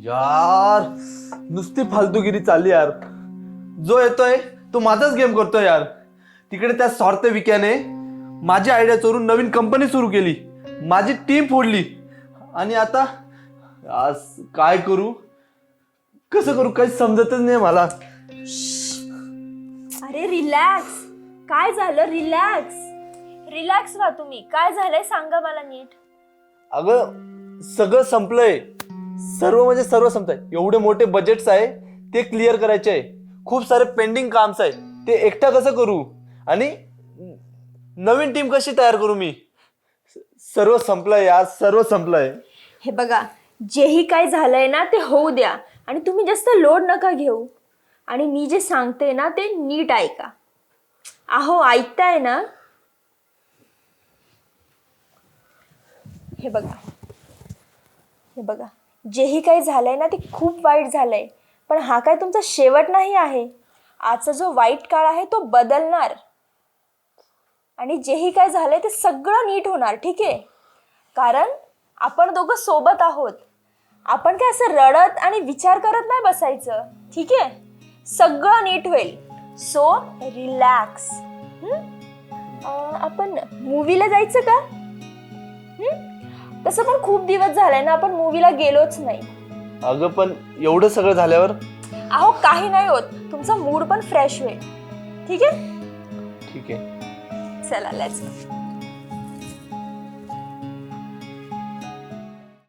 यार नुसती फालतूगिरी चालली यार. जो येतोय तो माझाच गेम करतोय यार. तिकडे त्या स्वार्थ विक्याने माझी आयडिया चोरून नवीन कंपनी सुरू केली, माझी टीम फोडली. आणि आता आज काय करू, कसं करू, काही समजतच नाही मला. अरे रिलॅक्स. काय झालं? रिलॅक्स रिलॅक्स व्हा तुम्ही. काय झालंय सांगा मला नीट. अगं सगळं संपलंय, सर्व म्हणजे सर्व संपलंय. एवढे मोठे बजेट्स आहे ते क्लिअर करायचे आहे, खूप सारे पेंडिंग काम्स आहे ते एकटा कसं करू, आणि नवीन टीम कशी तयार करू मी. सर्व संपलंय यार, सर्व संपलंय. हे बघा, जेही काय झालंय ना ते होऊ द्या आणि तुम्ही जास्त लोड नका घेऊ. आणि मी जे सांगते ना ते नीट ऐका. अहो ऐकताय ना? हे बघा, हे बघा, जेही काही झालंय ना ते खूप वाईट झालंय, पण हा काय तुमचा शेवट नाही आहे. आजचा जो वाईट काळ आहे तो बदलणार आणि जेही काय झालंय ते सगळं नीट होणार. ठीक आहे? कारण आपण दोघं सोबत आहोत. आपण काय असं रडत आणि विचार करत नाही बसायचं. ठीक आहे? सगळं नीट होईल. So relax. आपण मूवीला जायचं का? तसं पण खूप दिवस झालाय ना आपण मूवीला गेलोच नाही. अगं पण एवढं सगळं झाल्यावर. अहो काही नाही होत, तुमचा मूड पण फ्रेश होईल. ठीक आहे? ठीक आहे. चला लेट्स गो.